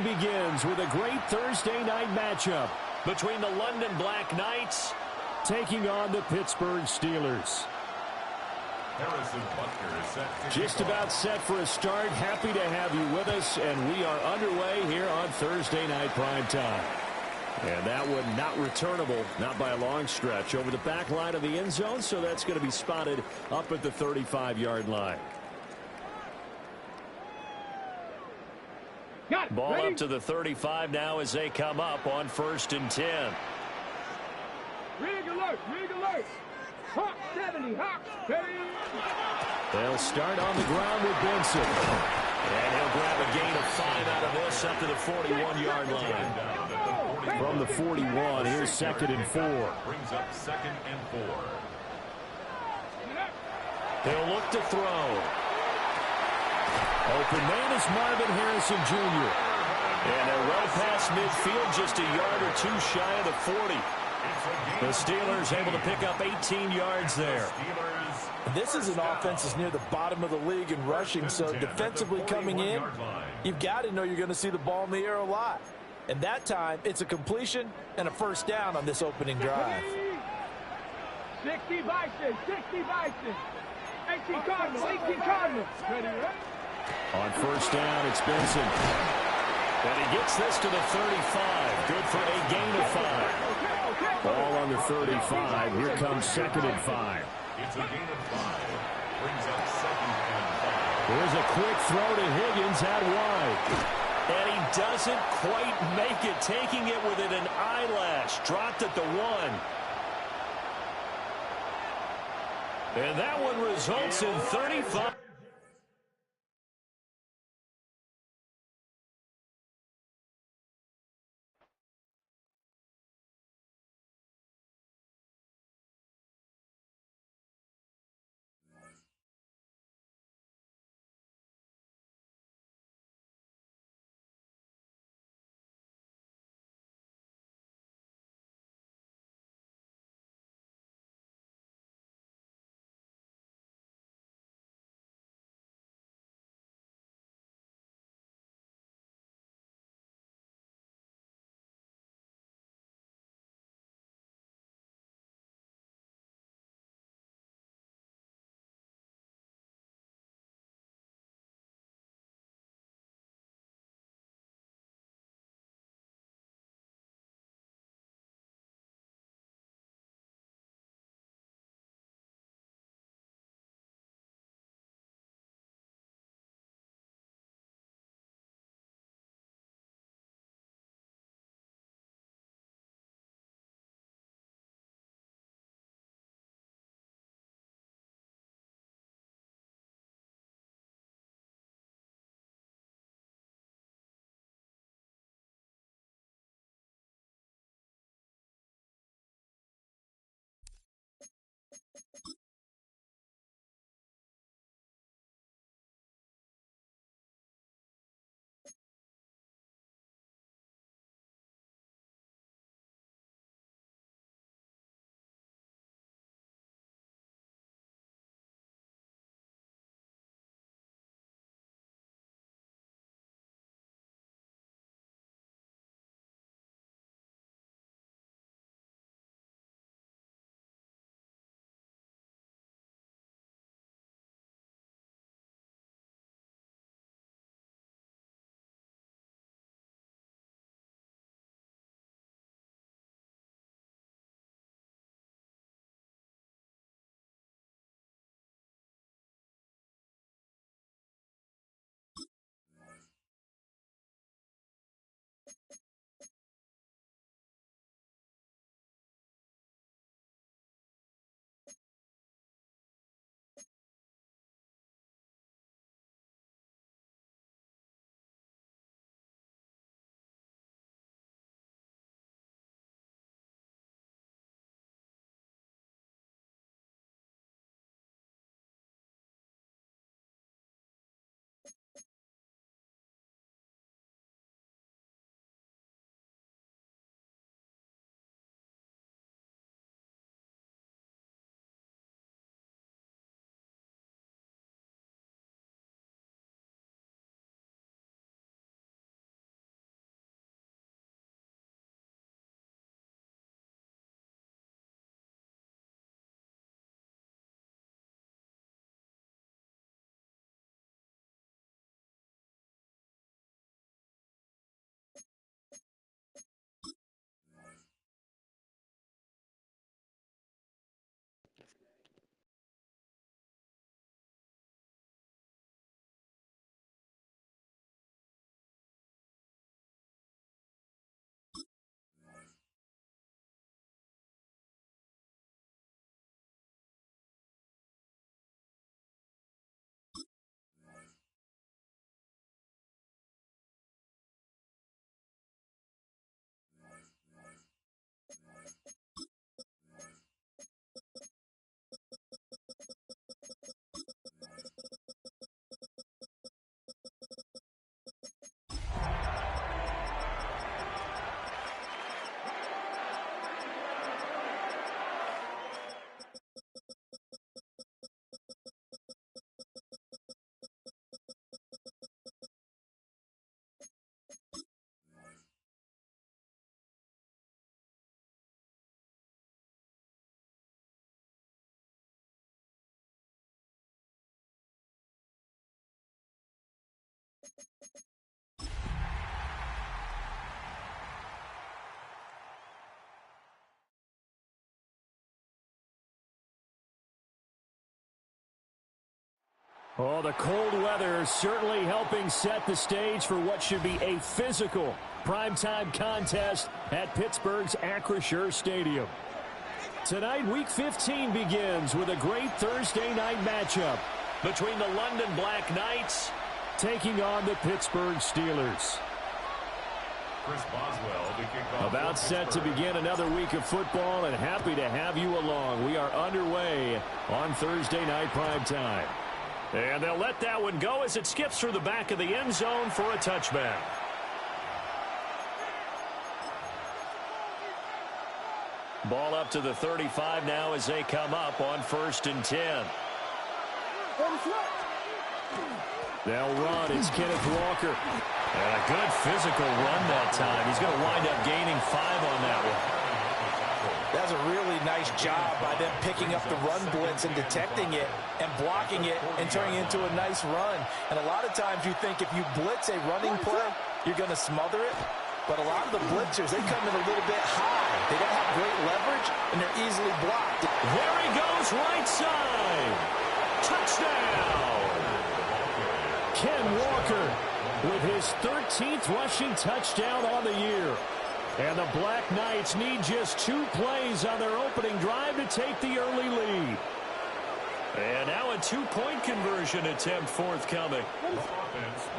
begins with a great Thursday night matchup between the London Black Knights taking on the Pittsburgh Steelers. Harrison Butker is set. Just about set for a start. Happy to have you with us, and we are underway here on Thursday Night Prime Time. And that one not returnable, not by a long stretch, over the back line of the end zone, so that's going to be spotted up at the 35-yard line. Ball up to the 35 now as they come up on 1st and 10. Rig alert, rig alert. Hawk 70, Hawk, ready. They'll start on the ground with Benson. And he'll grab a gain of 5 out of this up to the 41-yard line. From the 41, here's 2nd and 4. Brings up 2nd and 4. They'll look to throw. Open man is Marvin Harrison Jr. And they're well past midfield, just a yard or two shy of the 40. The Steelers able to pick up 18 yards there. This is an offense that's near the bottom of the league in rushing, so defensively coming in, you've got to know you're going to see the ball in the air a lot. And that time, it's a completion and a first down on this opening drive. 60 Bison, 60 Bison. 18 Cardinals, 18 Cardinals. Ready, right? On 1st down, it's Benson. And he gets this to the 35. Good for a gain of 5. Ball on the 35. Here comes 2nd and 5. It's a gain of 5. Brings up 2nd and 5. There's a quick throw to Higgins out wide. And he doesn't quite make it, taking it with an eyelash. Dropped at the 1. And that one results in 35. Oh, the cold weather is certainly helping set the stage for what should be a physical primetime contest at Pittsburgh's Acrisure Stadium. Tonight, Week 15 begins with a great Thursday night matchup between the London Black Knights taking on the Pittsburgh Steelers. Chris Boswell to kick off. About set to begin another week of football, and happy to have you along. We are underway on Thursday night primetime. And they'll let that one go as it skips through the back of the end zone for a touchback. Ball up to the 35 now as they come up on 1st and 10. They'll run. It's Kenneth Walker. And a good physical run that time. He's going to wind up gaining 5 on that one. That's a really nice job by them picking up the run blitz and detecting it and blocking it and turning it into a nice run. And a lot of times you think if you blitz a running play, you're going to smother it. But a lot of the blitzers, they come in a little bit high. They don't have great leverage, and they're easily blocked. There he goes, right side. Touchdown. Ken Walker with his 13th rushing touchdown on the year. And the Black Knights need just 2 plays on their opening drive to take the early lead. And now a 2-point conversion attempt forthcoming.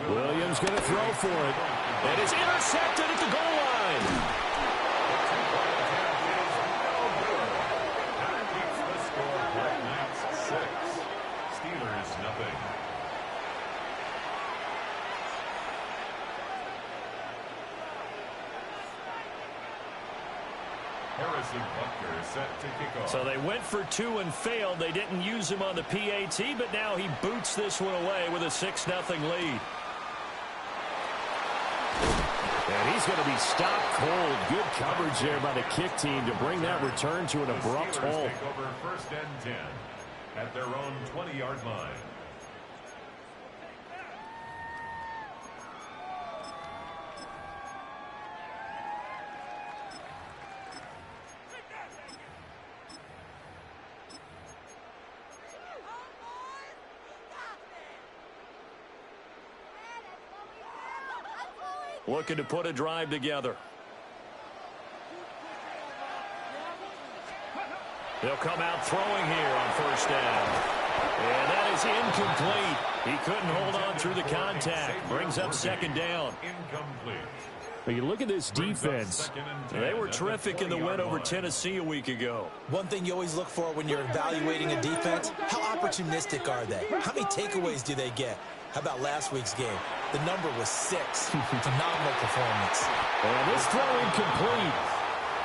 Williams going to throw for it. It is intercepted at the goal line. That keeps the score. Black Knights 6. Steelers nothing. Harrison Butker set to kick off. So they went for 2 and failed. They didn't use him on the PAT, but now he boots this one away with a 6-0 lead. And he's going to be stopped cold. Good coverage there by the kick team to bring that return to an abrupt halt. Take over 1st and 10 at their own 20-yard line. Looking to put a drive together. They'll come out throwing here on 1st down. And that is incomplete. He couldn't hold on through the contact. Brings up 2nd down. Incomplete. But you look at this defense. They were terrific in the win over Tennessee a week ago. One thing you always look for when you're evaluating a defense, how opportunistic are they? How many takeaways do they get? How about last week's game? The number was 6. Phenomenal performance. And this throw incomplete.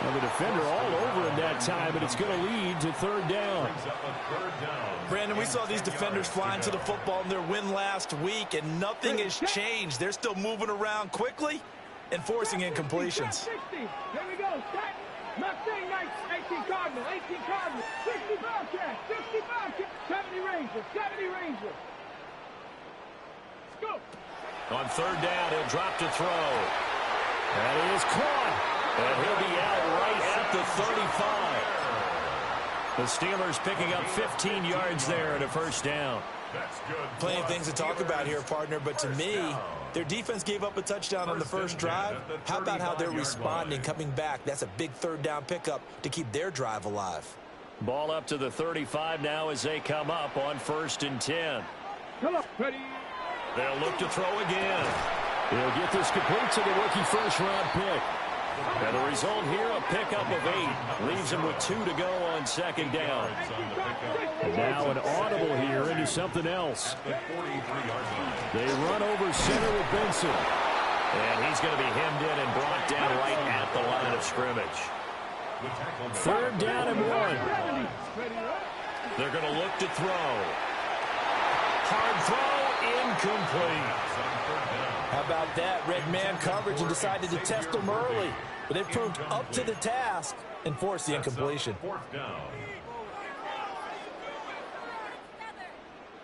And the defender all over him that time, and it's going to lead to 3rd down. Brandon, we saw these defenders flying to the football in their win last week, and nothing has changed. They're still moving around quickly and forcing incompletions. 60. Here we go. Set. Mustang Knights. 18 Cardinal. 18 Cardinal. 60 Bobcat. 60 Bobcat. 70 Ranger. 70 Ranger. Go. On 3rd down, he'll drop to throw. That is caught. And he'll be out right at the 35. The Steelers picking up 15 yards there and a 1st down. Plenty of things to talk about here, partner, but to me, their defense gave up a touchdown on the first drive. How about how they're responding, coming back? That's a big 3rd down pickup to keep their drive alive. Ball up to the 35 now as they come up on 1st and 10. Come on. Ready. They'll look to throw again. He'll get this complete to the rookie 1st-round pick. And the result here, a pickup of 8. Leaves him with 2 to go on 2nd down. And now an audible here into something else. They run over center with Benson. And he's going to be hemmed in and brought down right at the line of scrimmage. 3rd down and 1. They're going to look to throw. Hard throw, incomplete. How about that? Red man coverage and decided to test them early. But they proved up to the task and forced the incompletion.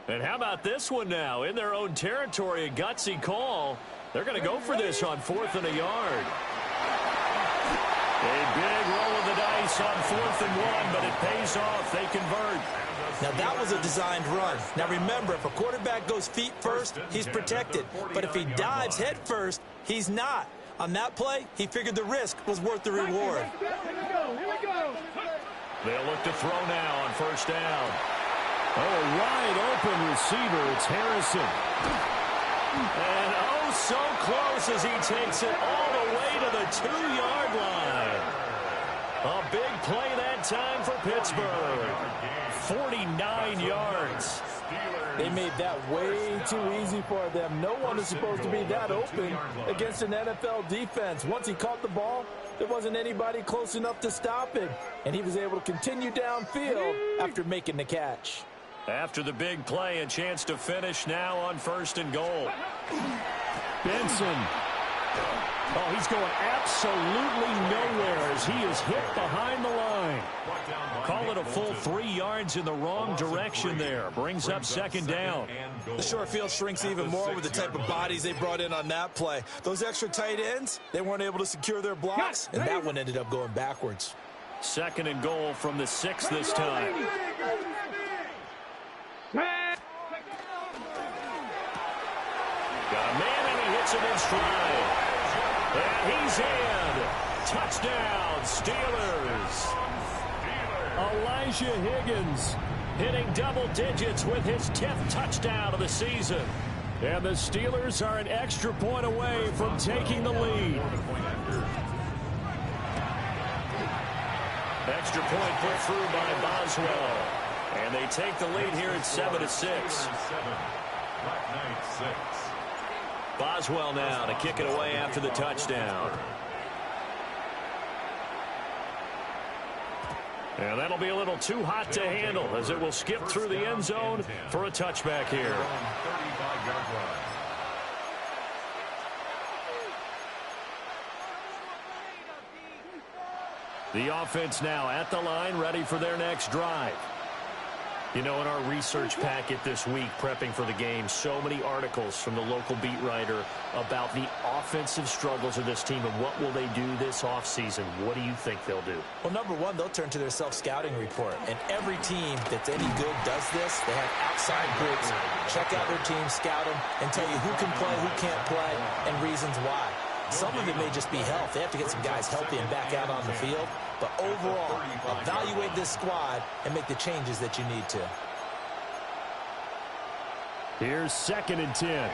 And how about this one now? In their own territory, a gutsy call. They're going to go for this on 4th and a yard. A big roll of the dice on 4th and 1, but it pays off. They convert. Now, that was a designed run. Now, remember, if a quarterback goes feet first, he's protected. But if he dives head first, he's not. On that play, he figured the risk was worth the reward. Here we go. They'll look to throw now on 1st down. Oh, a wide open receiver. It's Harrison. And oh, so close as he takes it all the way to the 2-yard line. A big play that time for Pittsburgh. 49 yards. They made that way too easy for them. No one is supposed to be that open against an NFL defense. Once he caught the ball, there wasn't anybody close enough to stop him. And he was able to continue downfield after making the catch. After the big play, a chance to finish now on 1st and goal. Benson. Oh, he's going absolutely nowhere as he is hit behind the line. Call it a full 3 yards in the wrong direction there. Brings up 2nd down. The short field shrinks even more with the type of bodies they brought in on that play. Those extra tight ends, they weren't able to secure their blocks, and that one ended up going backwards. 2nd and goal from the 6 this time. Got a man, and he hits him in stride. And he's in. Touchdown, Steelers. Elijah Higgins hitting double digits with his 10th touchdown of the season. And the Steelers are an extra point away from taking the lead. Extra point put through by Boswell. And they take the lead here at 7-6. Boswell now to kick it away after the touchdown. And that'll be a little too hot to handle as it will skip through the end zone for a touchback here. The offense now at the line, ready for their next drive. You know, in our research packet this week, prepping for the game, so many articles from the local beat writer about the offensive struggles of this team and what will they do this offseason. What do you think they'll do? Well, number one, they'll turn to their self-scouting report. And every team that's any good does this. They have outside groups, check out their team, scout them, and tell you who can play, who can't play, and reasons why. Some of it may just be health. They have to get some guys healthy and back out on the field. But overall, evaluate this squad and make the changes that you need to. Here's 2nd and 10.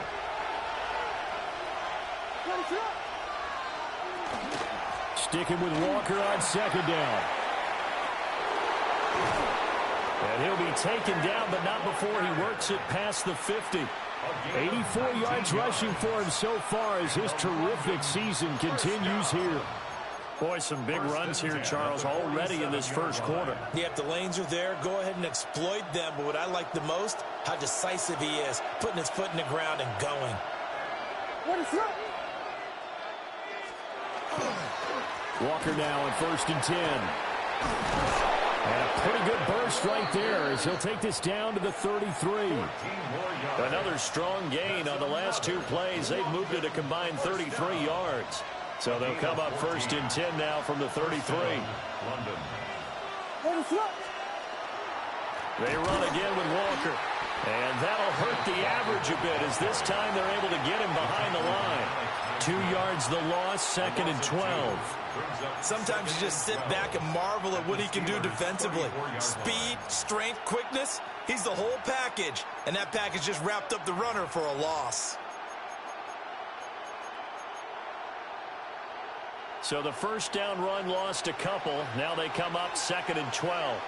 Sticking with Walker on 2nd down. And he'll be taken down, but not before he works it past the 50. 84 yards rushing for him so far as his terrific season continues here. Boy, some big runs here, Charles, already in this first quarter. Yeah, if the lanes are there, go ahead and exploit them. But what I like the most, how decisive he is, putting his foot in the ground and going. Walker now on 1st and 10. And a pretty good burst right there as he'll take this down to the 33. Another strong gain on the last 2 plays. They've moved it a combined 33 yards. So they'll come up 1st and 10 now from the 33. They run again with Walker. And that'll hurt the average a bit as this time they're able to get him behind the line. 2 yards the loss, 2nd and 12. Sometimes you just sit back and marvel at what he can do defensively. Speed, strength, quickness, he's the whole package. And that package just wrapped up the runner for a loss. So the first down run lost a couple. Now they come up 2nd and 12.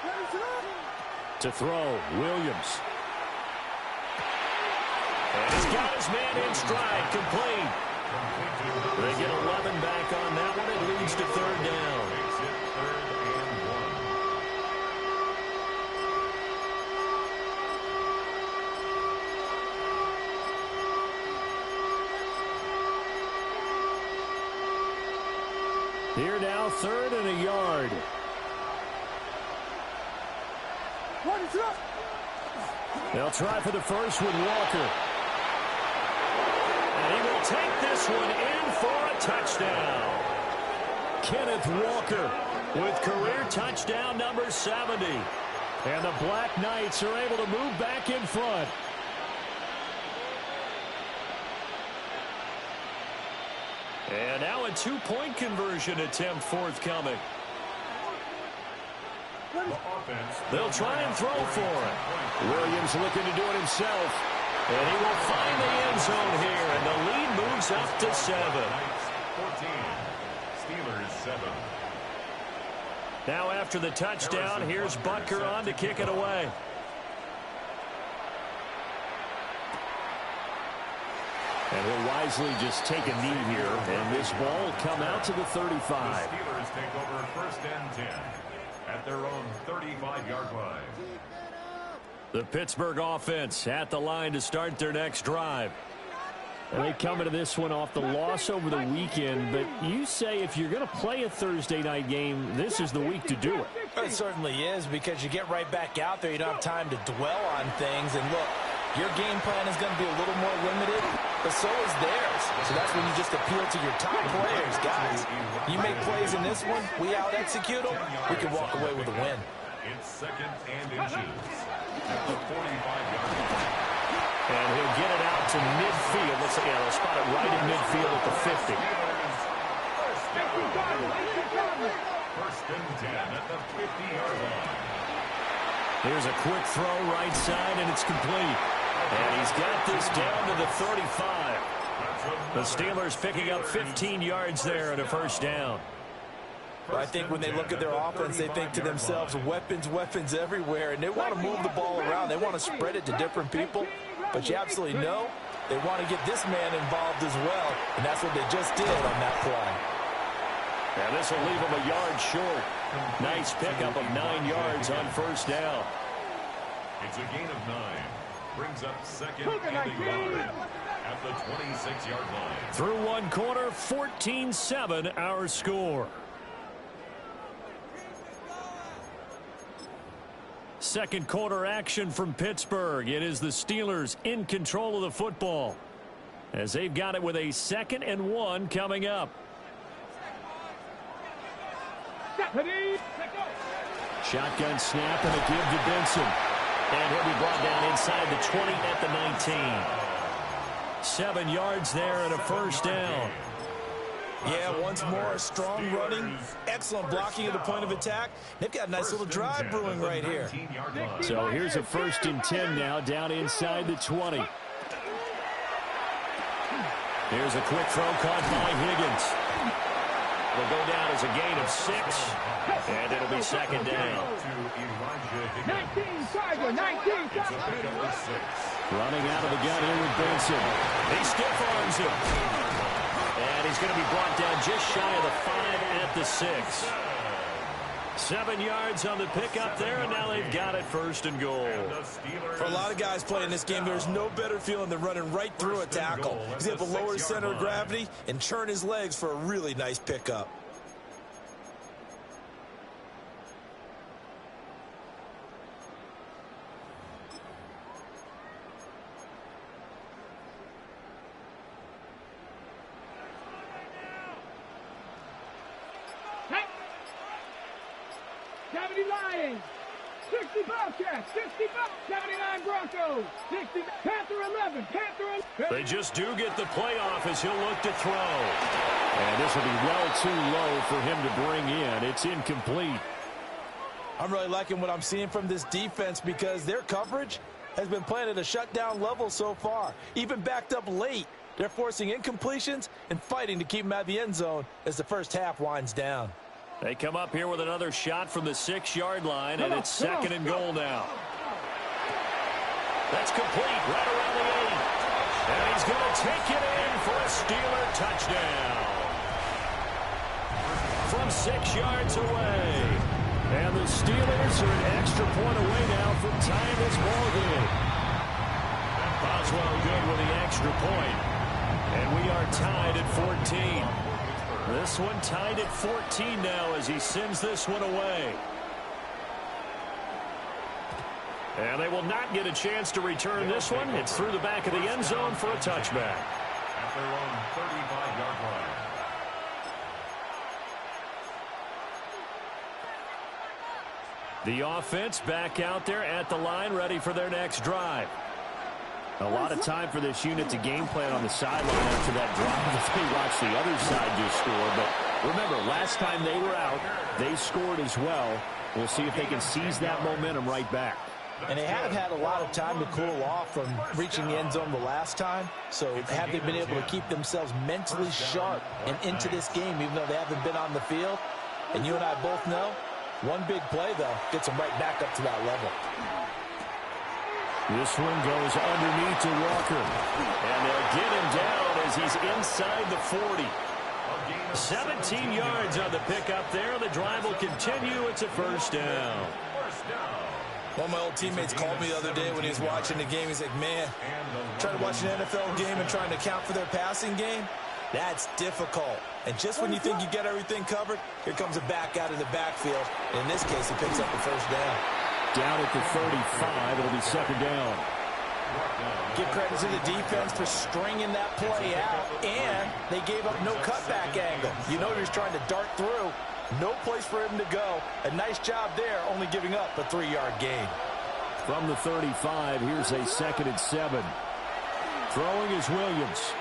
To throw, Williams. And he's got his man in stride, complete. They get 11 back on that one. It leads to 3rd down. Here now, 3rd and a yard. They'll try for the first with Walker. And he will take this one in for a touchdown. Kenneth Walker with career touchdown number 70. And the Black Knights are able to move back in front. And now a two-point conversion attempt forthcoming. They'll try and throw for it. Williams looking to do it himself. And he will find the end zone here. And the lead moves up to 7. 14. Steelers 7. Now after the touchdown, here's Butker on to kick it away. And he'll wisely just take a knee here. And this ball will come out to the 35. The Steelers take over 1st and 10 at their own 35-yard line. The Pittsburgh offense at the line to start their next drive. And they come into this one off the loss over the weekend, but you say if you're going to play a Thursday night game, this is the week to do it. It certainly is, because you get right back out there. You don't have time to dwell on things. And look, your game plan is going to be a little more limited, but so is theirs. So that's when you just appeal to your top players. Guys, you make plays in this one, we out-execute them, we can walk away with a win. It's 2nd and inches at the 45-yard line. And he'll get it out to midfield. Let's see, they'll spot it right in midfield at the 50. 1st and 10 at the 50-yard line. Here's a quick throw right side, and it's complete. And he's got this down to the 35. The Steelers picking up 15 yards there and a 1st down. I think when they look at their offense, they think to themselves, weapons, weapons everywhere, and they want to move the ball around. They want to spread it to different people, but you absolutely know they want to get this man involved as well, and that's what they just did on that play. And this will leave him a yard short. Nice pickup of 9 yards on 1st down. It's a gain of 9. Brings up 2nd and a yard at the 26-yard line. Through one quarter, 14-7 our score. Second quarter action from Pittsburgh. It is the Steelers in control of the football as they've got it with a 2nd and 1 coming up. Shotgun snap and a give to Benson. And he'll be brought down inside the 20 at the 19. 7 yards there and a 1st down. Yeah, once more, strong running, excellent blocking at the point of attack. They've got a nice little drive brewing right here. So here's a 1st and 10 now, down inside the 20. Here's a quick throw caught by Higgins. It'll go down as a gain of 6, and it'll be 2nd down. 19, Tiger, 19, Running out of the gun here with Benson. He stiff arms him. And he's going to be brought down just shy of the 5 at the 6. 7 yards on the pickup there, and now they've got it 1st and goal. For a lot of guys playing this game, there's no better feeling than running right through a tackle. He's able to lower his center of gravity and turn his legs for a really nice pickup. Lions, 60 Bobcats, 60 79 Broncos, 60 Panther 11, Panther 11. They just do get the playoff as he'll look to throw. And this will be well too low for him to bring in. It's incomplete. I'm really liking what I'm seeing from this defense because their coverage has been playing at a shutdown level so far. Even backed up late, they're forcing incompletions and fighting to keep them out of the end zone as the first half winds down. They come up here with another shot from the 6-yard line, and it's 2nd and goal now. That's complete right around the 8. And he's going to take it in for a Steeler touchdown. From 6 yards away. And the Steelers are an extra point away now from tying this ball game. Boswell good with the extra point. And we are tied at 14. This one tied at 14 now as he sends this one away. And they will not get a chance to return this one. It's through the back of the end zone for a touchback. At their own 35-yard line. The offense back out there at the line, ready for their next drive. A lot of time for this unit to game plan on the sideline after that drive as they watch the other side just score. But remember, last time they were out, they scored as well. We'll see if they can seize that momentum right back. And they have had a lot of time to cool off from reaching the end zone the last time. So have they been able to keep themselves mentally sharp and into this game, even though they haven't been on the field? And you and I both know, one big play, though, gets them right back up to that level. This one goes underneath to Walker. And they'll get him down as he's inside the 40. 17 yards on the pickup there. The drive will continue. It's a first down. One of my old teammates called me the other day when he was watching the game. He's like, man, trying to watch an NFL game and trying to account for their passing game, that's difficult. And just when you think you get everything covered, here comes a back out of the backfield. And in this case, he picks up the first down. Down at the 35, it'll be second down. Give credit to the defense for stringing that play out, and they gave up no cutback angle. You know he was trying to dart through. No place for him to go. A nice job there, only giving up a 3-yard gain. From the 35, here's a 2nd and 7. Throwing is Williams.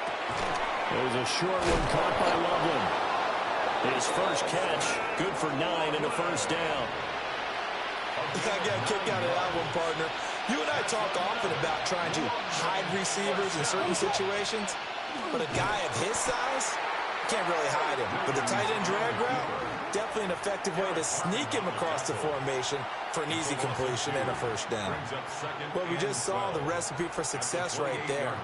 There's a short one caught by Loveland. His first catch, good for 9 and a first down. I got a kick out of that one, partner. You and I talk often about trying to hide receivers in certain situations, but a guy of his size, can't really hide him. But the tight end drag route, definitely an effective way to sneak him across the formation for an easy completion and a first down. Well, we just saw the recipe for success right there.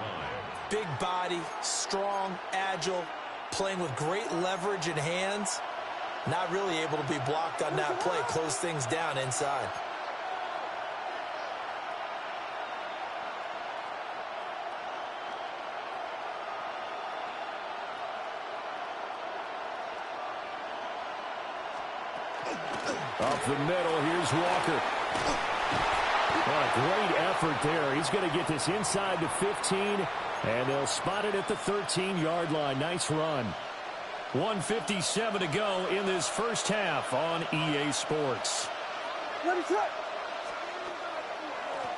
Big body, strong, agile, playing with great leverage in hands. Not really able to be blocked on that play, close things down inside. Up the middle, here's Walker. What a great effort there. He's going to get this inside the 15, and they'll spot it at the 13-yard line. Nice run. 1:57 to go in this first half on EA Sports.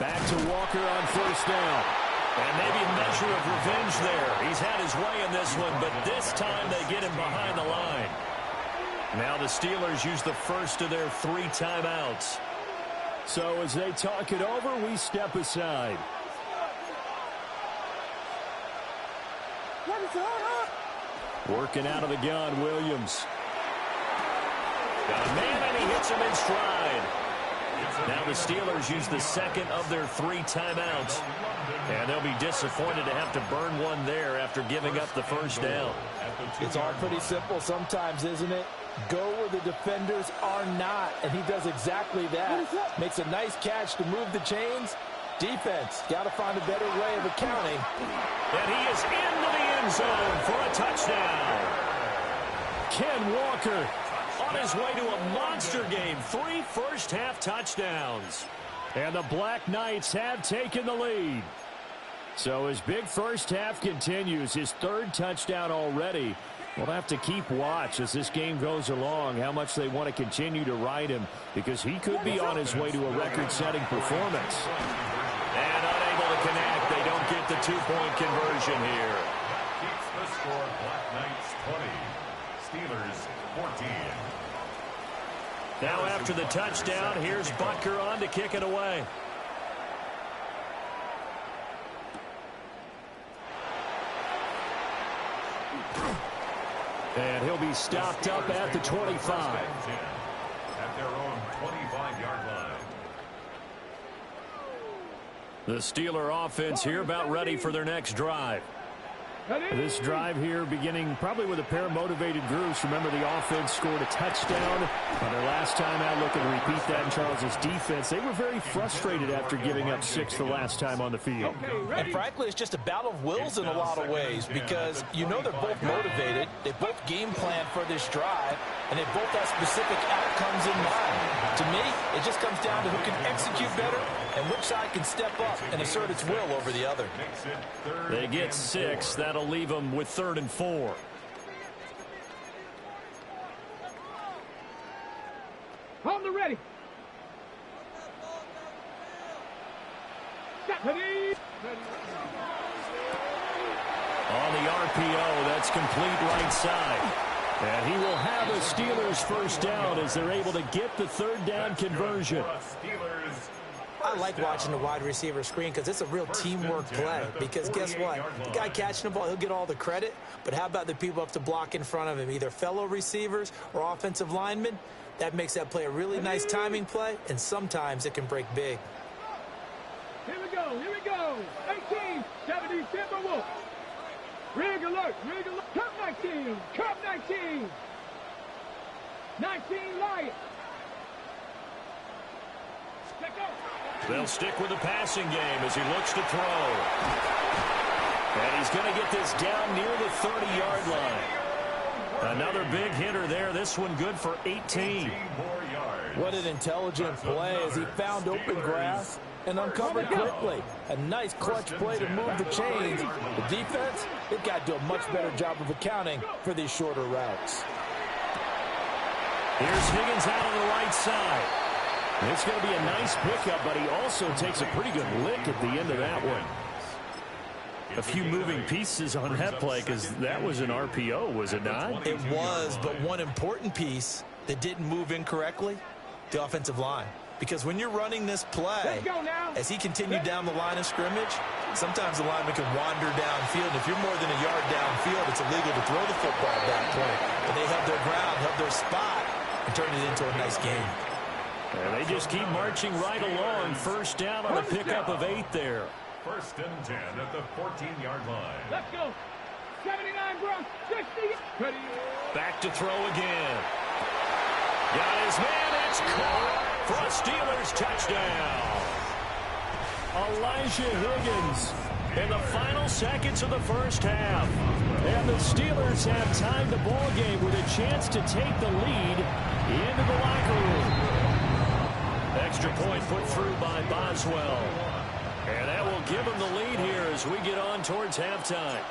Back to Walker on first down. And maybe a measure of revenge there. He's had his way in this one, but this time they get him behind the line. Now the Steelers use the first of their 3 timeouts. So as they talk it over, we step aside. Working out of the gun, Williams. Got a man, and he hits him in stride. Now the Steelers use the second of their 3 timeouts. And they'll be disappointed to have to burn one there after giving up the first down. It's all pretty simple sometimes, isn't it? Go where the defenders are not, and he does exactly that. Makes a nice catch to move the chains. Defense, got to find a better way of accounting. And he is into the end zone for a touchdown. Ken Walker on his way to a monster game. 3 first-half touchdowns. And the Black Knights have taken the lead. So his big first half continues. His 3rd touchdown already. We'll have to keep watch as this game goes along, how much they want to continue to ride him, because he could be on his way to a record-setting performance. And unable to connect. They don't get the 2-point conversion here. Keeps the score. Black Knights 20. Steelers 14. Now after the touchdown, here's Butker on to kick it away. And he'll be stopped up at the 25. At their own 25-yard line. The Steeler offense here about ready for their next drive. This drive here beginning probably with a pair of motivated groups. Remember, the offense scored a touchdown on their last time out. Looking to repeat that in Charles's defense. They were very frustrated after giving up 6 the last time on the field. And frankly, it's just a battle of wills in a lot of ways, because you know they're both motivated. They both game plan for this drive, and they both have specific outcomes in mind. To me, it just comes down to who can execute better and which side can step up and assert its will over the other. They get 6. That'll leave them with 3rd and 4. On the ready. Ready. On the RPO, that's complete right side. And he will have a Steelers first down as they're able to get the third down conversion. I like watching the wide receiver screen because it's a real teamwork play. Because guess what? The guy catching the ball, he'll get all the credit. But how about the people up to block in front of him, either fellow receivers or offensive linemen? That makes that play a really nice timing play, and sometimes it can break big. Here we go. 18, 70, Timberwolves. Rig alert. Cup 19. 19 Lions. They'll stick with the passing game as he looks to throw. And he's going to get this down near the 30-yard line. Another big hitter there. This one good for 18. What an intelligent play as he found open grass and uncovered quickly. A nice clutch play to move the chains. The defense, they've got to do a much better job of accounting for these shorter routes. Here's Higgins out on the right side. It's going to be a nice pickup, but he also takes a pretty good lick at the end of that one. A few moving pieces on that play because that was an RPO, was it not? It was, but one important piece that didn't move incorrectly, the offensive line. Because when you're running this play, as he continued down the line of scrimmage, sometimes the lineman can wander downfield. And if you're more than a yard downfield, it's illegal to throw the football at that point. But they held their ground, held their spot, and turned it into a nice game. And they just keep marching right along. First down on a pickup of 8 there. First and 10 at the 14-yard line. Let's go. 79 Bronx. 60. Ready. Back to throw again. Got his man. It's caught for a Steelers touchdown. Elijah Higgins in the final seconds of the first half. And the Steelers have tied the ball game with a chance to take the lead into the locker room. Extra point put through by Boswell. And that will give him the lead here as we get on towards halftime.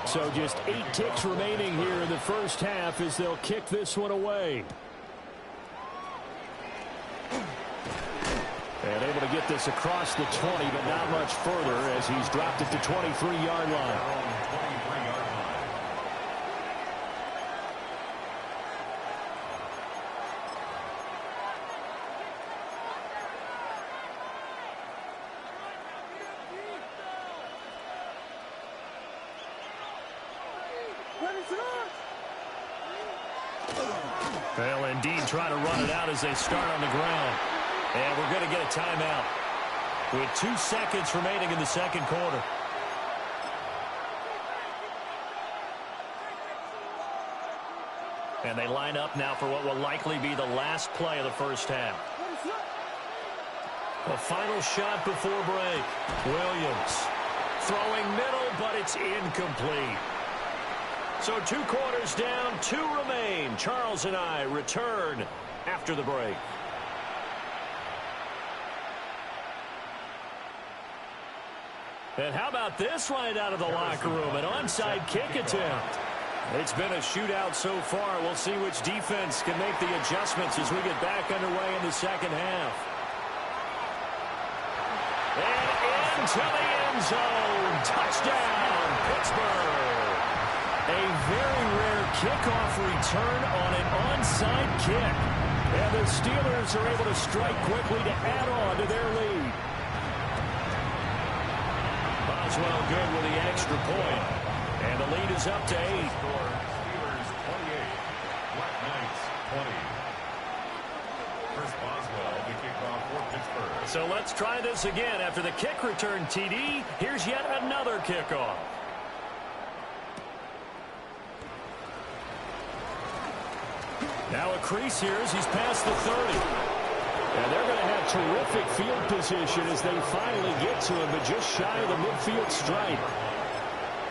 So just 8 ticks remaining here in the first half as they'll kick this one away. And able to get this across the 20, but not much further as he's dropped it to 23-yard line. They'll indeed try to run it out as they start on the ground. And we're going to get a timeout with 2 seconds remaining in the second quarter. And they line up now for what will likely be the last play of the first half. A final shot before break. Williams throwing middle, but it's incomplete. So 2 quarters down, 2 remain. Charles and I return after the break. And how about this right out of the locker room? An onside kick attempt. It's been a shootout so far. We'll see which defense can make the adjustments as we get back underway in the second half. And into the end zone. Touchdown, Pittsburgh. A very rare kickoff return on an onside kick. And the Steelers are able to strike quickly to add on to their lead. Boswell good with the extra point. And the lead is up to 8. Steelers 28, Black Knights 20. Chris Boswell, the kickoff for Pittsburgh. So let's try this again. After the kick return, TD, here's yet another kickoff. Now a crease here as he's past the 30. And they're going to have terrific field position as they finally get to him, but just shy of the midfield stripe.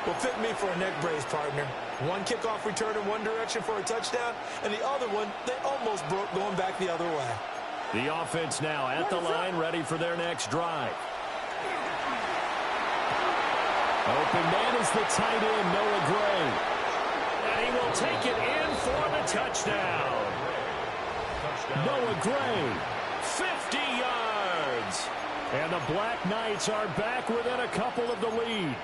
Well, fit me for a neck brace, partner. One kickoff return in one direction for a touchdown, and the other one, they almost broke going back the other way. The offense now at the line, ready for their next drive. Open man is the tight end, Noah Gray. And he will take it in for the touchdown. Noah Gray, 50 yards. And the Black Knights are back within a couple of the lead.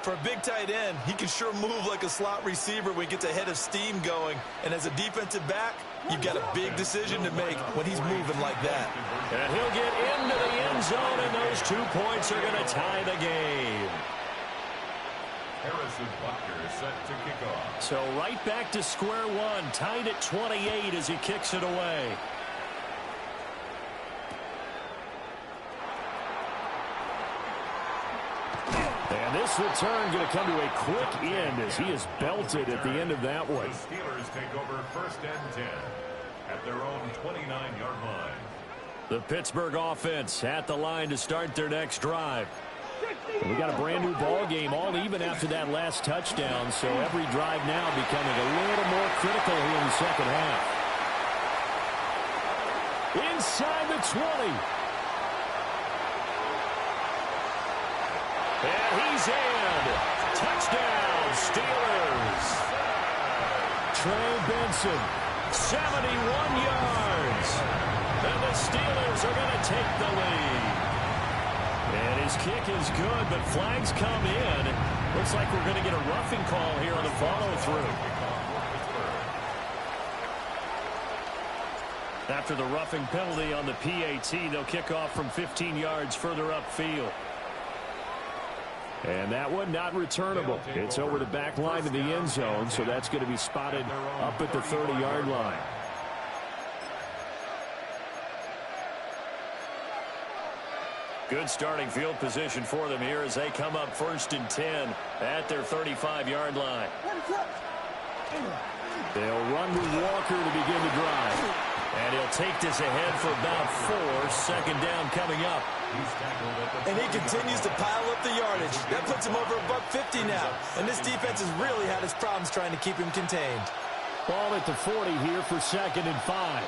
For a big tight end, he can sure move like a slot receiver when he gets a head of steam going. And as a defensive back, you've got a big decision to make when he's moving like that. And he'll get into the end zone, and those 2 points are going to tie the game. Harrison Butker is set to kick off. So right back to square one, tied at 28 as he kicks it away. And this return going to come to a quick end as he is belted at the end of that one. The Steelers take over 1st and 10 at their own 29-yard line. The Pittsburgh offense at the line to start their next drive. And we got a brand new ball game, all even after that last touchdown, so every drive now becoming a little more critical here in the second half. Inside the 20. And he's in. Touchdown, Steelers. Trey Benson, 71 yards. And the Steelers are going to take the lead. And his kick is good, but flags come in. Looks like we're going to get a roughing call here on the follow-through. After the roughing penalty on the PAT, they'll kick off from 15 yards further upfield. And that one not returnable. It's over the back line of the end zone, so that's going to be spotted up at the 30-yard line. Good starting field position for them here as they come up 1st and 10 at their 35-yard line. They'll run with Walker to begin the drive. And he'll take this ahead for about 4. Second down coming up. And he continues to pile up the yardage. That puts him over $150 now. And this defense has really had its problems trying to keep him contained. Ball at the 40 here for 2nd and 5.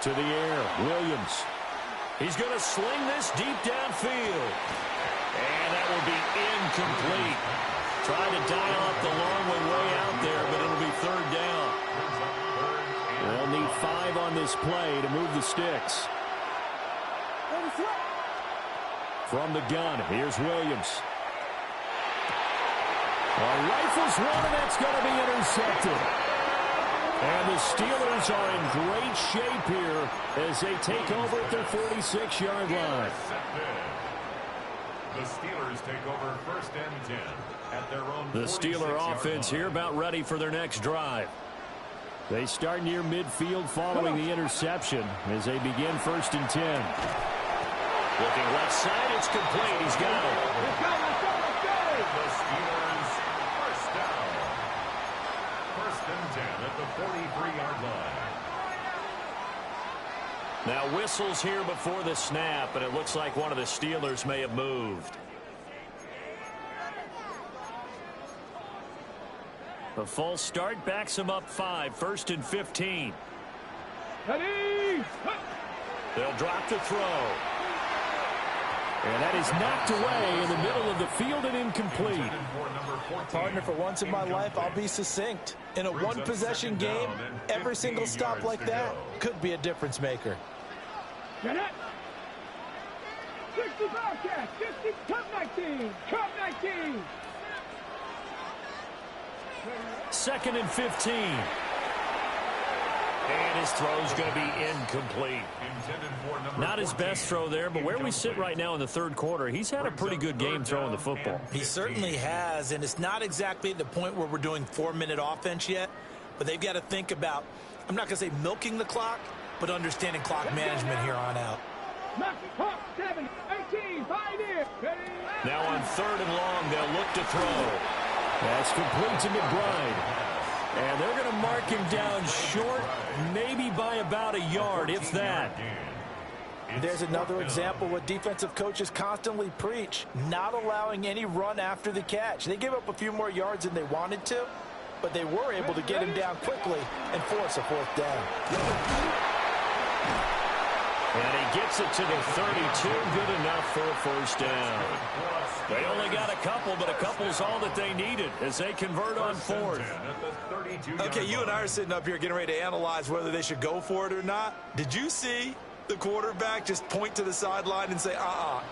To the air, Williams. He's going to sling this deep downfield. And that will be incomplete. Trying to dial up the long way out there, but it'll be 3rd down. They'll need 5 on this play to move the sticks. From the gun, here's Williams. Rifles one, and that's going to be intercepted. And the Steelers are in great shape here as they take over at their 46-yard line. The Steelers take over 1st and 10 at their own. The Steeler offense here about ready for their next drive. They start near midfield following the interception as they begin 1st and 10. Looking left side, it's complete. He's got it. The Steelers 1st down. 1st and 10 at the 43-yard line. Now whistles here before the snap, and it looks like one of the Steelers may have moved. The false start backs him up 5. 1st and 15. Ready. They'll drop the throw. And that is knocked away in the middle of the field and incomplete. Partner, for once in my life, I'll be succinct. In a one-possession game, every single stop like that could be a difference maker. Get it. 60 Bobcats. 60. Cup 19. Cup 19. 2nd and 15. And his throw's going to be incomplete. Not his best throw there, but where we sit right now in the 3rd quarter, he's had a pretty good game throwing the football. He certainly has, and it's not exactly at the point where we're doing 4-minute offense yet, but they've got to think about, I'm not going to say milking the clock, but understanding clock management here on out. 7, 18, 5 here. Now on 3rd and long, they'll look to throw. That's complete to McBride. And they're going to mark him down short, maybe by about a yard, if that. There's another example what defensive coaches constantly preach, not allowing any run after the catch. They gave up a few more yards than they wanted to, but they were able to get him down quickly and force a 4th down. And he gets it to the 32, good enough for a 1st down. They only got a couple, but a couple's all that they needed as they convert on 4th. Okay, you and I are sitting up here getting ready to analyze whether they should go for it or not. Did you see the quarterback, just point to the sideline and say,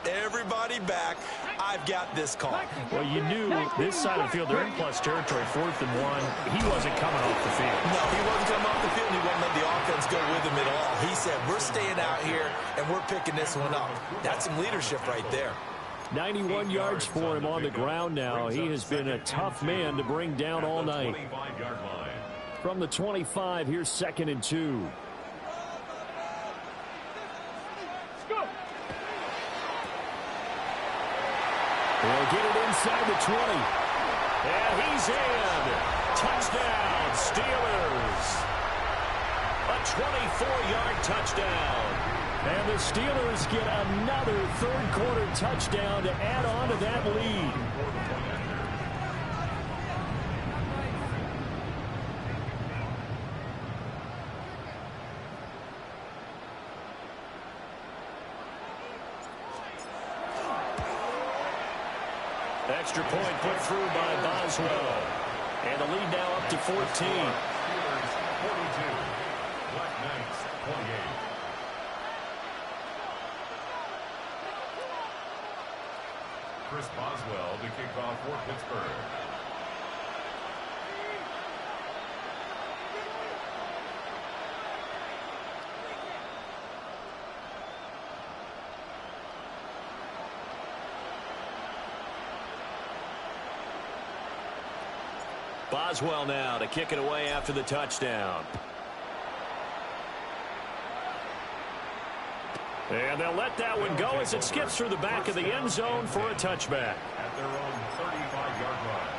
everybody back. I've got this call. Well, you knew this side of the field, they're in plus territory, 4th and 1. He wasn't coming off the field. No, he wasn't coming off the field. He wouldn't let the offense go with him at all. He said, we're staying out here, and we're picking this one up. That's some leadership right there. 91 yards for him on the ground now. He has been a tough man to bring down all night. From the 25, here's 2nd and 2. He'll get it inside the 20. And he's in. Touchdown, Steelers. A 24-yard touchdown. And the Steelers get another 3rd quarter touchdown to add on to that lead. Extra point put through by Boswell. And the lead now up to 14. Steelers 42. Black Knights 28. Chris Boswell to kick off for Pittsburgh. Boswell now to kick it away after the touchdown. And they'll let that one go as it skips through the back of the end zone for a touchback. At their own 35-yard line.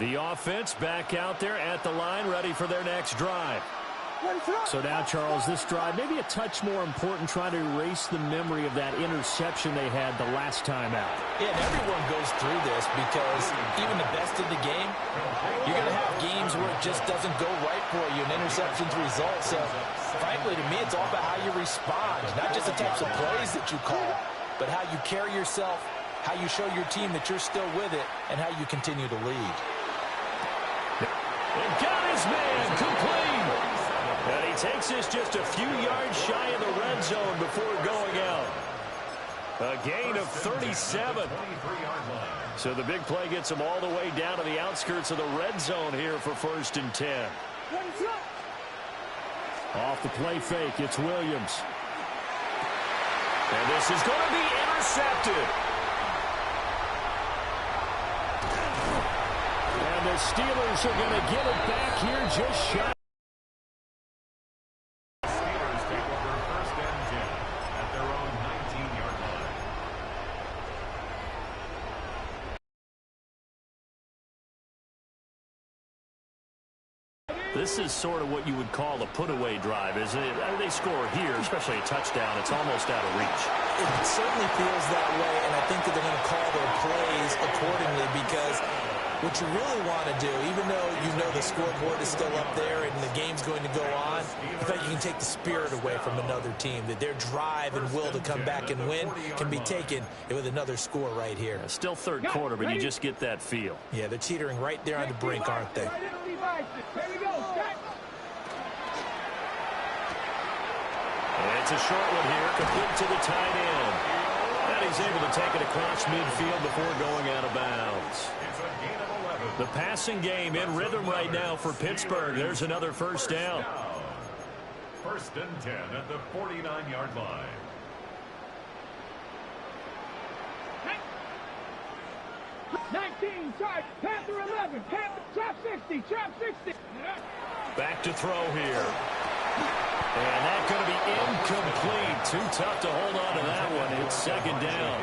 The offense back out there at the line, ready for their next drive. So now, Charles, this drive maybe a touch more important, trying to erase the memory of that interception they had the last time out. Yeah, and everyone goes through this because even the best in the game, you're going to have games where it just doesn't go right for you, and interceptions result. So, frankly, to me, it's all about how you respond, not just the types of plays that you call, but how you carry yourself, how you show your team that you're still with it, and how you continue to lead. And got his man complete. And he takes this just a few yards shy of the red zone before going out. A gain of 37. So the big play gets him all the way down to the outskirts of the red zone here for 1st and 10. Off the play fake, it's Williams. And this is going to be intercepted. And the Steelers are going to get it back here just shy. This is sort of what you would call a put-away drive, isn't it? I mean, they score here, especially a touchdown. It's almost out of reach. It certainly feels that way, and I think that they're going to call their plays accordingly because what you really want to do, even though you know the scoreboard is still up there and the game's going to go on, I think you can take the spirit away from another team, that their drive and will to come back and win can be taken with another score right here. Yeah, still 3rd quarter, but you just get that feel. Yeah, they're teetering right there on the brink, aren't they? It's a short one here, complete to the tight end. And he's able to take it across midfield before going out of bounds. The passing game in rhythm right now for Pittsburgh. There's another 1st down. 1st and 10 at the 49-yard line. Panther 11, trap 60, trap 60. Back to throw here. And that's going to be incomplete. Too tough to hold on to that one. It's 2nd down.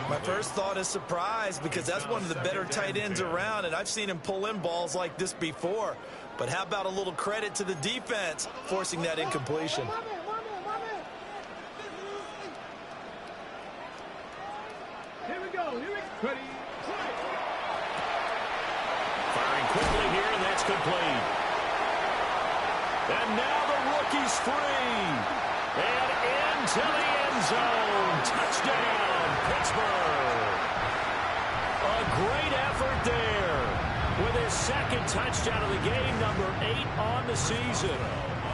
My first thought is surprise because that's one of the better tight ends around, and I've seen him pull in balls like this before. But how about a little credit to the defense forcing that incompletion? Here we go. Ready. Firing quickly here, and that's complete. And now the rookie's free. And in into the end zone. Touchdown, Pittsburgh. A great effort there with his second touchdown of the game, number 8 on the season.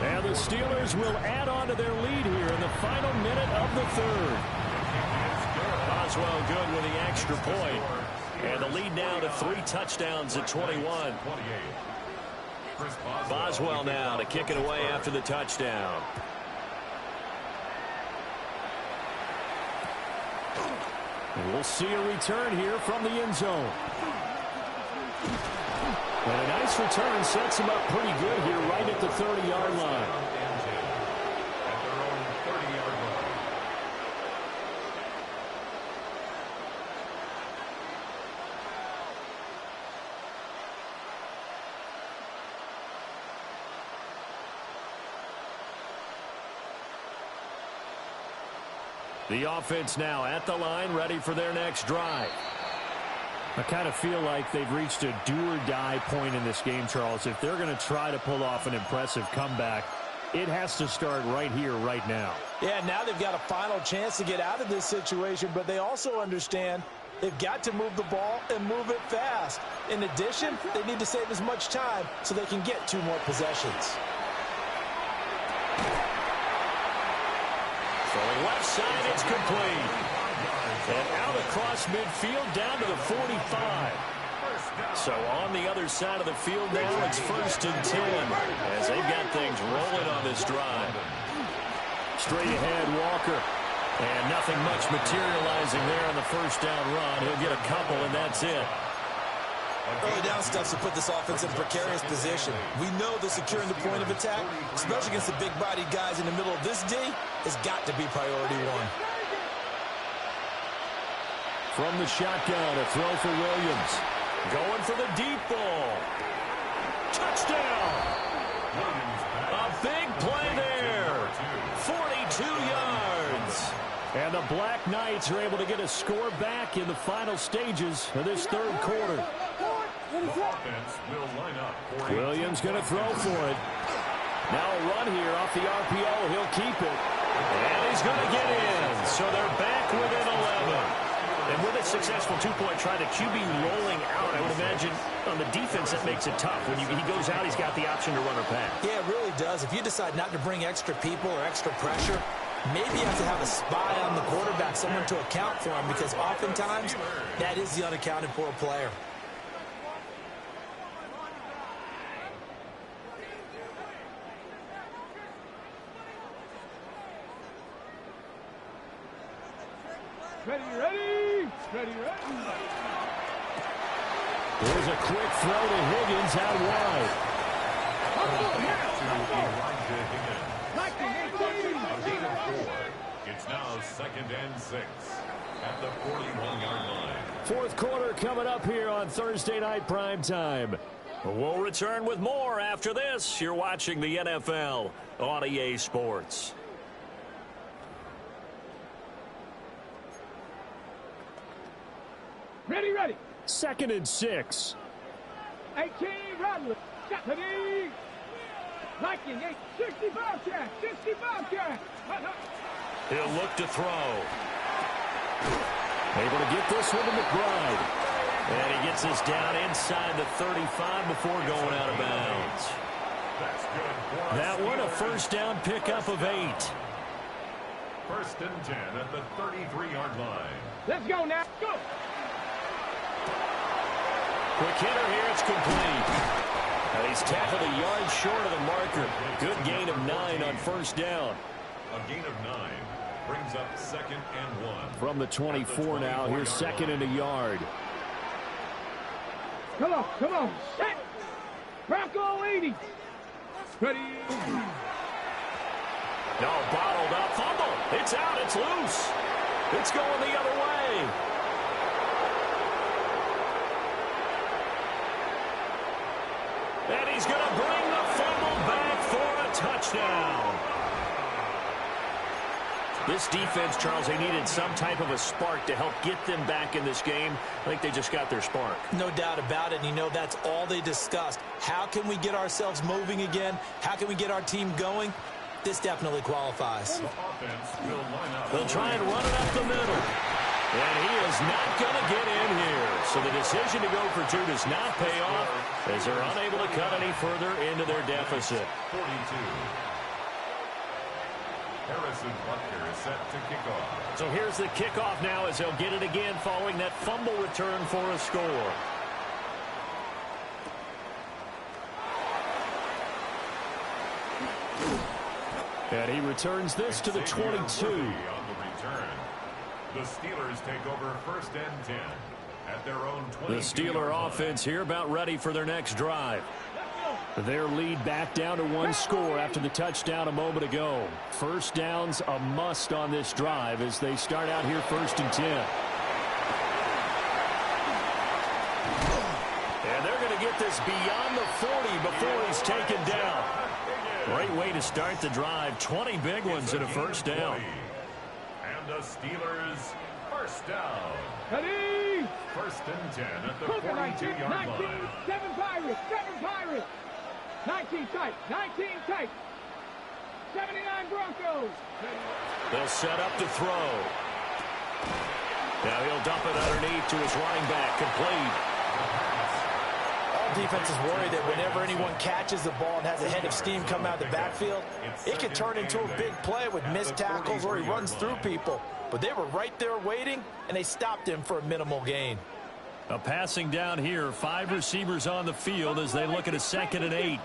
And the Steelers will add on to their lead here in the final minute of the third. Boswell good with the extra point. And the lead now to 3 touchdowns at 21. Boswell now to kick it away after the touchdown. We'll see a return here from the end zone. And a nice return sets him up pretty good here right at the 30-yard line. The offense now at the line, ready for their next drive. I kind of feel like they've reached a do-or-die point in this game, Charles. If they're going to try to pull off an impressive comeback, it has to start right here, right now. Yeah, now they've got a final chance to get out of this situation, but they also understand they've got to move the ball and move it fast. In addition, they need to save as much time so they can get 2 more possessions. From left side, it's complete. And out across midfield down to the 45. So on the other side of the field now, it's 1st and 10 as they've got things rolling on this drive. Straight ahead, Walker. And nothing much materializing there on the first down run. He'll get a couple, and that's it. Early down stuff to put this offense in a precarious position. We know that securing the point of attack, especially against the big-bodied guys in the middle of this D, has got to be priority 1. From the shotgun, a throw for Williams. Going for the deep ball. Touchdown! A big play there. 42 yards. And the Black Knights are able to get a score back in the final stages of this third quarter. Williams going to throw for it. Now a run here off the RPO. He'll keep it. And he's going to get in. So they're back within 11. And with a successful 2-point try, the QB rolling out, I would imagine on the defense that makes it tough. When he goes out, he's got the option to run or pass. Yeah, it really does. If you decide not to bring extra people or extra pressure, maybe you have to have a spy on the quarterback, someone to account for him, because oftentimes that is the unaccounted for player. Ready, ready, ready, ready. There's a quick throw to Higgins out wide. It's now 2nd and 6 at the 41-yard line. Fourth quarter coming up here on Thursday Night Prime Time. We'll return with more after this. You're watching the NFL on EA Sports. Ready, ready. 2nd and 6. 18, Radley. Ready. Viking, 60 Bobcat, 60 Bobcat. He'll look to throw. Able to get this one to McBride. And he gets this down inside the 35 before going out of bounds. That one a first down pickup of 8. 1st and 10 at the 33-yard line. Let's go now. Go. Quick hitter here, it's complete. And he's tackled a yard short of the marker. Good gain of 9 on first down. A gain of 9 brings up 2nd and 1. From the 24 now, here's 2nd and a yard. Come on, come on. Set. Bronco 80. Ready. No, bottled up. Fumble. It's out. It's loose. It's going the other way. And he's going to bring the fumble back for a touchdown. This defense, Charles, they needed some type of a spark to help get them back in this game. I think they just got their spark. No doubt about it. And you know that's all they discussed. How can we get ourselves moving again? How can we get our team going? this definitely qualifies. The offense will line up. They'll try and run it up the middle. And he is not going to get in here. So the decision to go for 2 does not pay off as they're unable to cut any further into their deficit. 42. Harrison Butker is set to kick off. So here's the kickoff now as they'll get it again following that fumble return for a score. And he returns this to the 22. On the return. The Steelers take over 1st and 10 at their own 20. The Steeler offense here about ready for their next drive. Their lead back down to 1 score after the touchdown a moment ago. First downs a must on this drive as they start out here 1st and 10. And they're going to get this beyond the 40 before he's taken down. Great way to start the drive. 20 big ones and a first down. And the Steelers first down. Ready? 1st and 10 at the Cougar 42-yard 19, line. 7 Pirates, 7 Pirates. 19 tight, 19 tight. 79 Broncos. They'll set up to throw. Now he'll dump it underneath to his running back. Complete. All defenses worry that whenever anyone catches the ball and has a head of steam come out of the backfield, it can turn into a big play with missed tackles or he runs through people. But they were right there waiting, and they stopped him for a minimal gain. A passing down here. 5 receivers on the field as they look at a 2nd and 8.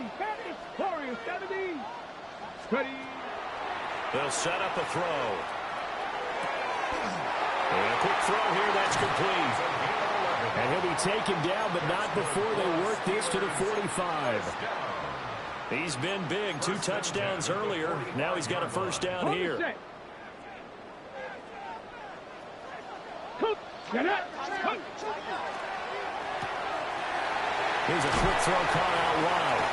Warriors 70. Ready? They'll set up a throw. And a quick throw here. That's complete. And he'll be taken down, but not before they work this to the 45. He's been big. 2 touchdowns earlier. Now he's got a first down here. Here's a quick throw caught out wide.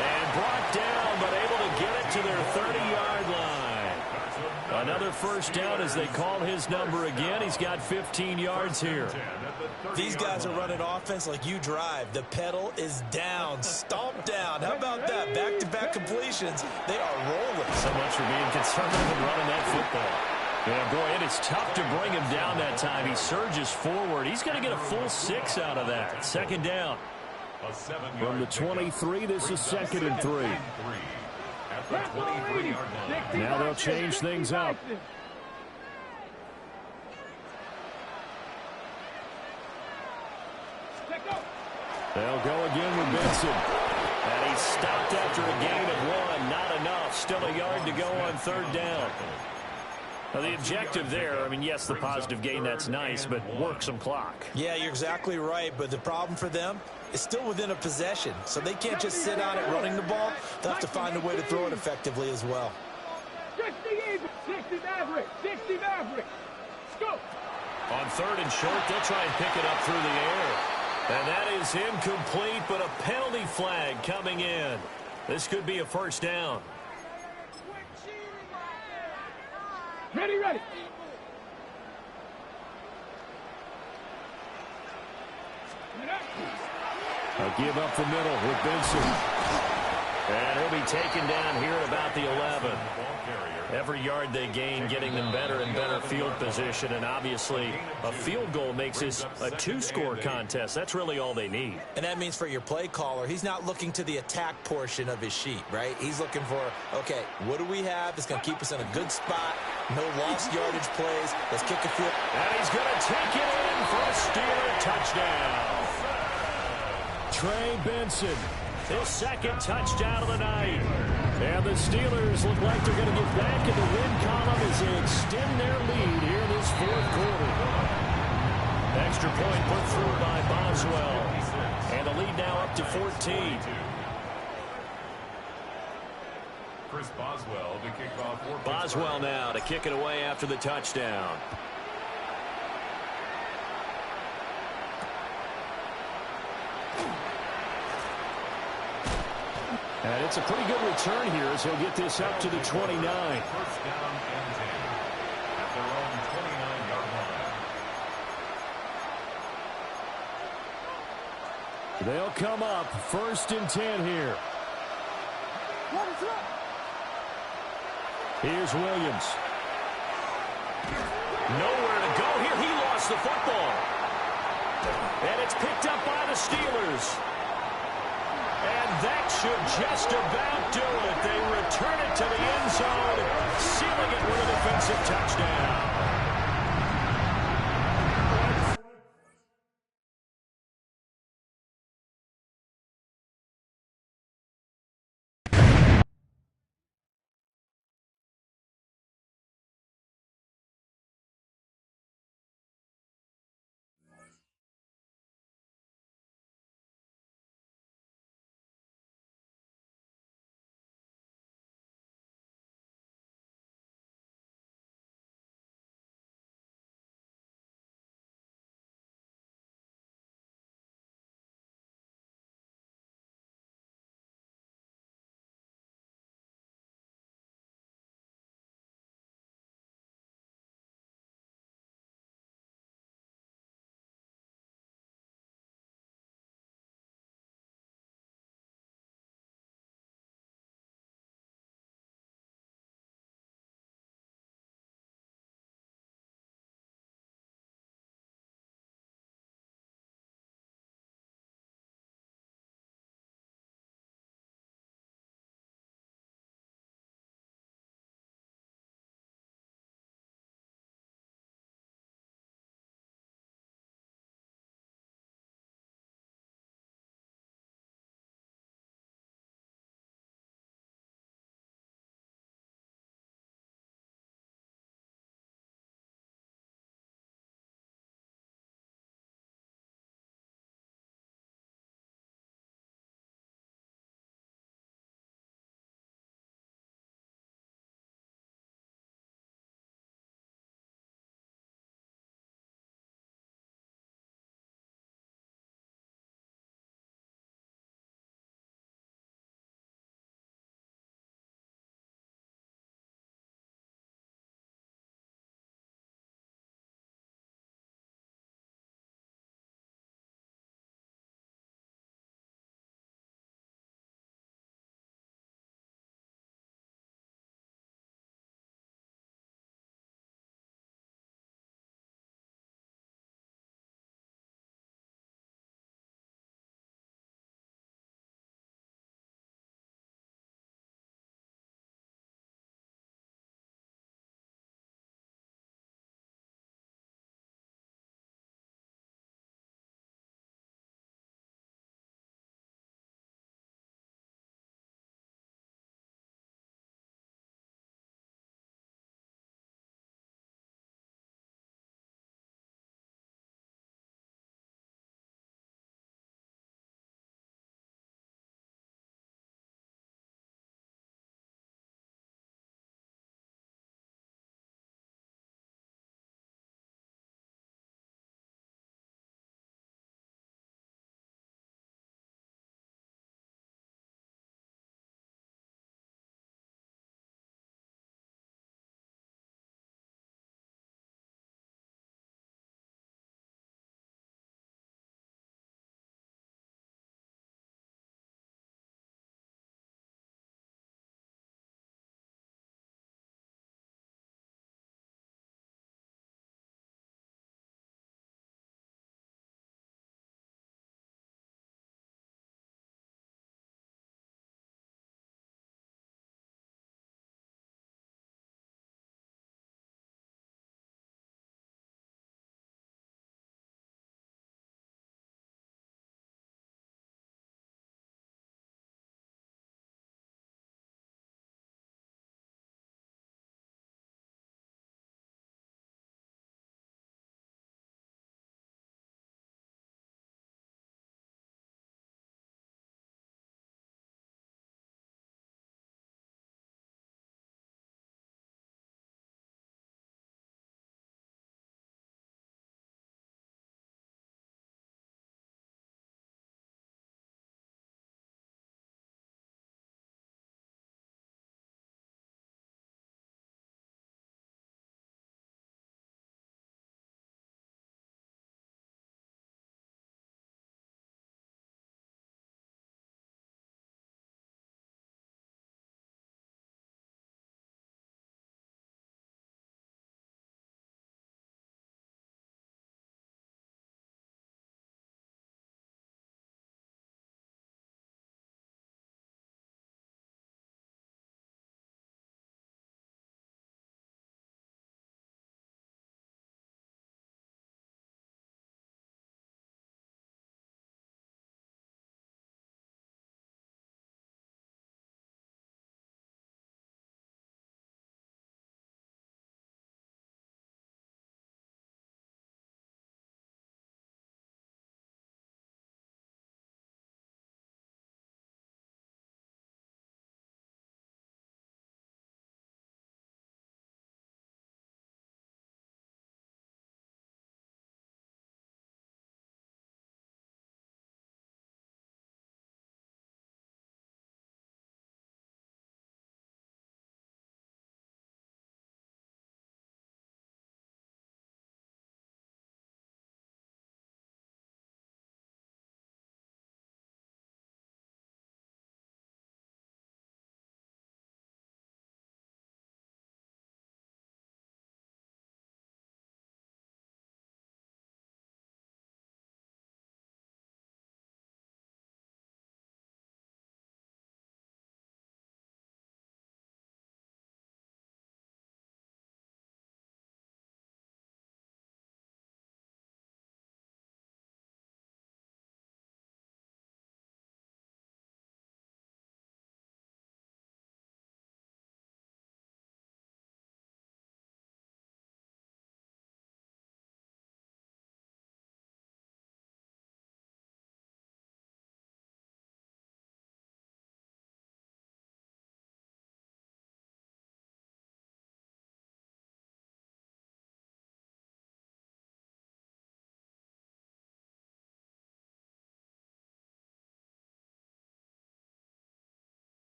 And brought down, but able to get it to their 30-yard line. Another first down as they call his number again. He's got 15 yards here. These guys are running offense like you drive. The pedal is down, stomped down. How about that? Back-to-back completions. They are rolling. So much for being conservative and running that football. Yeah, boy, it is tough to bring him down that time. He surges forward. He's going to get a full 6 out of that. 2nd down. From the 23, this is 2nd and 3. Now they'll change things up. They'll go again with Benson. And he's stopped after a gain of 1. Not enough. Still a yard to go on 3rd down. Now, the objective there, I mean, yes, the positive gain, that's nice, but work some clock. Yeah, you're exactly right, but the problem for them is still within a possession, so they can't just sit on it running the ball. They'll have to find a way to throw it effectively as well. 60 Maverick, 60 Maverick. Go. On 3rd and short, they'll try and pick it up through the air. And that is incomplete, but a penalty flag coming in. This could be a first down. Ready, ready. A give up the middle with Benson. And he'll be taken down here at about the 11. Every yard they gain, getting them better and better field position. And obviously, a field goal makes this a 2-score contest. That's really all they need. And that means for your play caller, he's not looking to the attack portion of his sheet, right? He's looking for, okay, what do we have that's going to keep us in a good spot? No lost yardage plays. Let's kick a field. And he's going to take it in for a Steeler touchdown. Trey Benson, his 2nd touchdown of the night. And the Steelers look like they're going to get back in the win column as they extend their lead here in this 4th quarter. Extra point put through by Boswell. And the lead now up to 14. Chris Boswell to kick off for Boswell now to kick it away after the touchdown. And it's a pretty good return here as he'll get this up to the 29. First down and 10 at their own 29-yard line. They'll come up 1st and 10 here. Here's Williams. Nowhere to go here. He lost the football. And it's picked up by the Steelers. And that should just about do it. They return it to the end zone, sealing it with a defensive touchdown.